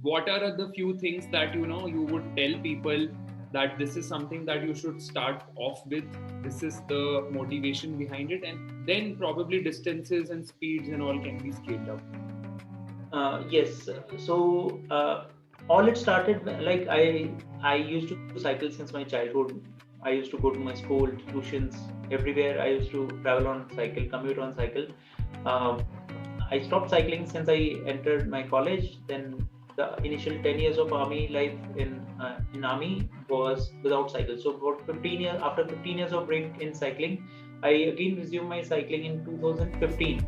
what are the few things that you would tell people that this is something that you should start off with, this is the motivation behind it, and then probably distances and speeds and all can be scaled up? Yes. So all it started like I used to cycle since my childhood. I used to go to my school, tuitions, everywhere. I used to travel on cycle, commute on cycle. Um, I stopped cycling since I entered my college. Then the initial 10 years of army life in army was without cycle. So about 15 years after 15 years of break in cycling, I again resumed my cycling in 2015,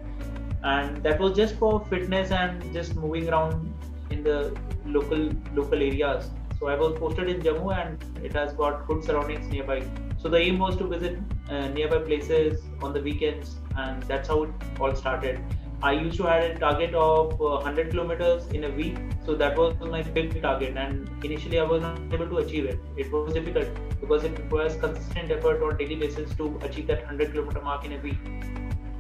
and that was just for fitness and just moving around in the local areas. So I was posted in Jammu, and it has got good surroundings nearby. So the aim was to visit nearby places on the weekends, and that's how it all started. I used to have a target of 100 kilometers in a week, so that was my big target. And initially, I was not able to achieve it. It was difficult because it requires consistent effort on daily basis to achieve that 100-kilometer mark in a week.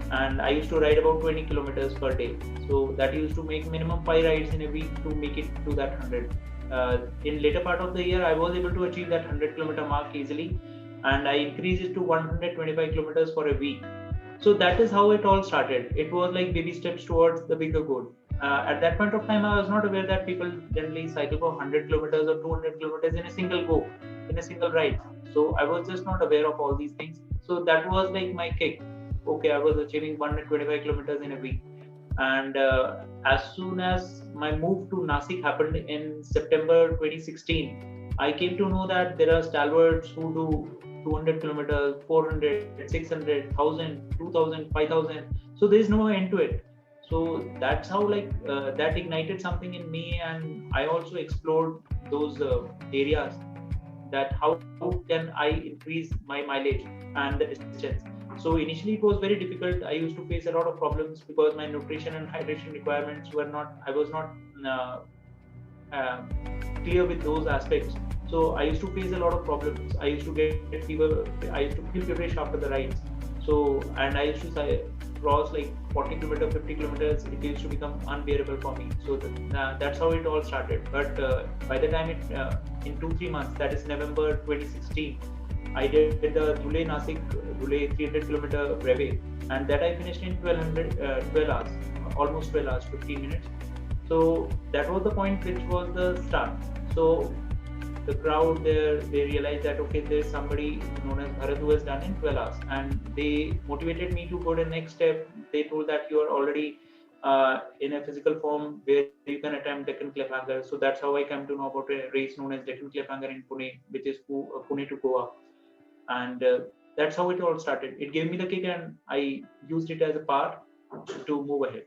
And I used to ride about 20 kilometers per day. So that used to make minimum 5 rides in a week to make it to that 100. In later part of the year, I was able to achieve that 100-kilometer mark easily, and I increased it to 125 kilometers for a week. So that is how it all started. It was like baby steps towards the bigger goal. At that point of time, I was not aware that people generally cycle for 100 kilometers or 200 kilometers in a single go, in a single ride. So I was just not aware of all these things. So that was like my kick. Okay, I was achieving 125 kilometers in a week. And as soon as my move to Nasik happened in September 2016, I came to know that there are stalwarts who do 200 kilometers, 400, 600, 1000, 2000, 5000. So there is no end to it. So that's how that ignited something in me, and I also explored those areas, that how can I increase my mileage and the distance. So initially it was very difficult. I used to face a lot of problems because my nutrition and hydration requirements were not, I was not uh, uh, clear with those aspects. So I used to face a lot of problems. I used to get fever. I used to feel feverish after the rides. So, and I used to cross like 40 kilometers, 50 kilometers. It used to become unbearable for me. So that's how it all started. But by the time in 2-3 months, that is November 2016, I did the Dhule 300 kilometer brevet, and that I finished in 12 hours, almost 12 hours, 15 minutes. So that was the point, which was the start. So the crowd there, they realized that okay, there's somebody known as Bharat who has done in 12 hours, and they motivated me to go to the next step. They told that you are already in a physical form where you can attempt Deccan Cliffhanger. So that's how I came to know about a race known as Deccan Cliffhanger in Pune, which is Pune to Goa. And that's how it all started. It gave me the kick, and I used it as a part to move ahead.